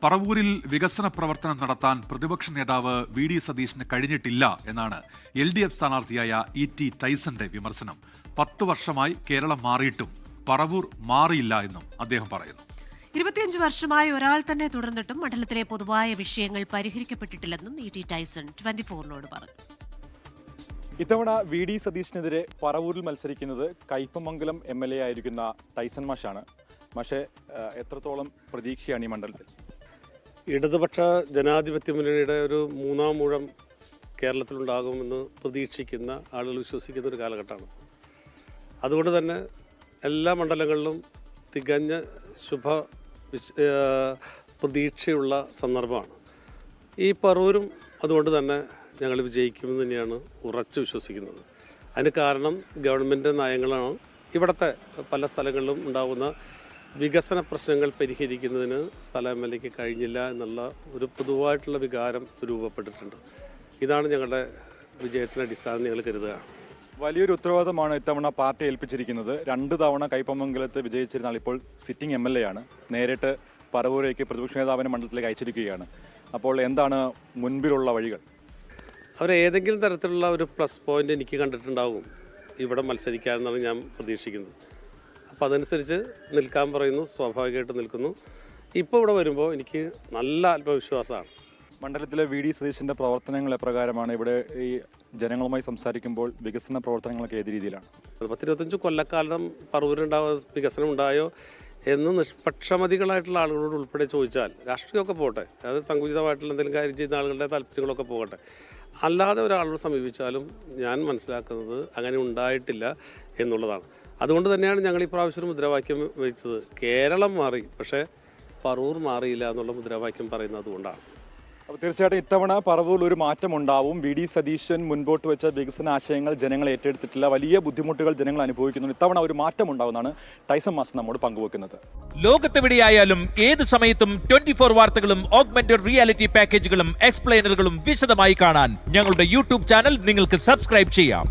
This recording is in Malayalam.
പറവൂരിൽ വികസന പ്രവർത്തനം നടത്താൻ പ്രതിപക്ഷ നേതാവ് വി.ഡി. സതീശന് കഴിഞ്ഞിട്ടില്ല എന്നാണ് LDF സ്ഥാനാർത്ഥിയായ E.T. ടൈസന്റെ വിമർശനം. 10 വർഷമായി കേരളം മാറിയിട്ടും പറവൂർ മാറിയില്ല എന്നും അദ്ദേഹം പറയുന്നു. 25 വർഷമായി ഒരാൾ തന്നെ തുടർന്നിട്ടും മണ്ഡലത്തിലെ പൊതുവായ വിഷയങ്ങൾ പരിഹരിക്കപ്പെട്ടിട്ടില്ലെന്നും E.T. ടൈസൺ 24നോട് പറഞ്ഞു. ഇത്തവണ വി.ഡി. സതീശനെതിരെ പറവൂരിൽ മത്സരിക്കുന്നത് കയ്പമംഗലം MLA ആയിരിക്കുന്ന ടൈസൺ മാഷാണ്. മാഷെ, എത്രത്തോളം പ്രതീക്ഷയാണ് ഈ മണ്ഡലത്തിൽ? ഇടതുപക്ഷ ജനാധിപത്യ മുന്നണിയുടെ ഒരു മൂന്നാം ഊഴം കേരളത്തിലുണ്ടാകുമെന്ന് പ്രതീക്ഷിക്കുന്ന ആളുകൾ വിശ്വസിക്കുന്ന ഒരു കാലഘട്ടമാണ്. അതുകൊണ്ട് തന്നെ എല്ലാ മണ്ഡലങ്ങളിലും തികഞ്ഞ പ്രതീക്ഷയുള്ള സന്ദർഭമാണ്. ഈ പറവൂരും അതുകൊണ്ട് തന്നെ ഞങ്ങൾ വിജയിക്കുമെന്ന് തന്നെയാണ് ഉറച്ചു വിശ്വസിക്കുന്നത്. അതിന് കാരണം ഗവൺമെൻറ് നയങ്ങളാണ്. ഇവിടുത്തെ പല സ്ഥലങ്ങളിലും ഉണ്ടാകുന്ന വികസന പ്രശ്നങ്ങൾ പരിഹരിക്കുന്നതിന് സ്ഥല MLAക്ക് കഴിഞ്ഞില്ല എന്നുള്ള ഒരു പൊതുവായിട്ടുള്ള വികാരം രൂപപ്പെട്ടിട്ടുണ്ട്. ഇതാണ് ഞങ്ങളുടെ വിജയത്തിന് അടിസ്ഥാനം ഞങ്ങൾ കരുതുക. വലിയൊരു ഉത്തരവാദിത്തമാണ് ഇത്തവണ പാർട്ടി ഏൽപ്പിച്ചിരിക്കുന്നത്. 2 തവണ കയ്പമംഗലത്ത് വിജയിച്ചിരുന്നാൽ ഇപ്പോൾ സിറ്റിംഗ് MLA ആണ്. നേരിട്ട് പറവൂരേക്ക് പ്രതിപക്ഷ നേതാവിനെ മണ്ഡലത്തിലേക്ക് അയച്ചിരിക്കുകയാണ്. അപ്പോൾ എന്താണ് മുൻപിലുള്ള വഴികൾ? അവരേതെങ്കിലും തരത്തിലുള്ള ഒരു പ്ലസ് പോയിന്റ് എനിക്ക് കണ്ടിട്ടുണ്ടാകും ഇവിടെ മത്സരിക്കാമെന്നാണ് ഞാൻ പ്രതീക്ഷിക്കുന്നത്. അപ്പോൾ അതനുസരിച്ച് നിൽക്കാൻ പറയുന്നു, സ്വാഭാവികമായിട്ട് നിൽക്കുന്നു. ഇപ്പോൾ ഇവിടെ വരുമ്പോൾ എനിക്ക് നല്ല ആത്മവിശ്വാസമാണ്. മണ്ഡലത്തിലെ വി.ഡി. സതീശൻ്റെ പ്രവർത്തനങ്ങൾ എപ്രകാരമാണ്? ഇവിടെ ഈ ജനങ്ങളുമായി സംസാരിക്കുമ്പോൾ വികസന പ്രവർത്തനങ്ങളൊക്കെ ഏത് രീതിയിലാണ്? 10-25 കൊല്ലക്കാലം വികസനം ഉണ്ടായോ എന്ന് നിഷ്പക്ഷമതികളായിട്ടുള്ള ആളുകളോട് ഉൾപ്പെടെ ചോദിച്ചാൽ, രാഷ്ട്രീയമൊക്കെ പോട്ടെ, അത് സങ്കുചിതമായിട്ടുള്ള എന്തെങ്കിലും കാര്യം ചെയ്യുന്ന ആളുകളുടെ താല്പര്യങ്ങളൊക്കെ പോകട്ടെ, അല്ലാതെ ഒരാളോട് സമീപിച്ചാലും ഞാൻ മനസ്സിലാക്കുന്നത് അങ്ങനെ ഉണ്ടായിട്ടില്ല എന്നുള്ളതാണ്. അതുകൊണ്ട് തന്നെയാണ് ഞങ്ങൾ ഈ പ്രാവശ്യം മുദ്രാവാക്യം വെച്ചത്. കേരളം മാറി, പക്ഷേ പറവൂർ മാറിയില്ല എന്നുള്ള മുദ്രാവാക്യം പറയുന്നത് അതുകൊണ്ടാണ്. അപ്പോൾ തീർച്ചയായിട്ടും ഇത്തവണ പറവൂരിൽ ഒരു മാറ്റം ഉണ്ടാവും. വി.ഡി. സതീശൻ മുൻപോട്ട് വെച്ച വികസന ആശയങ്ങൾ ജനങ്ങൾ ഏറ്റെടുത്തിട്ടില്ല. വലിയ ബുദ്ധിമുട്ടുകൾ ജനങ്ങൾ അനുഭവിക്കുന്നുണ്ട്. ഇത്തവണ ഒരു മാറ്റം ഉണ്ടാവുമെന്നാണ് ടൈസൺ മാസ്റ്റർ നമ്മോട് പങ്കുവെക്കുന്നത്. ലോകത്തെവിടെയായാലും ഏത് സമയത്തും 24 വാർത്തകളും ഓഗ്മെന്റഡ് റിയാലിറ്റി പാക്കേജുകളും എക്സ്പ്ലെയിനറുകളും വിശദമായി കാണാൻ ഞങ്ങളുടെ YouTube ചാനൽ നിങ്ങൾക്ക് സബ്സ്ക്രൈബ് ചെയ്യാം.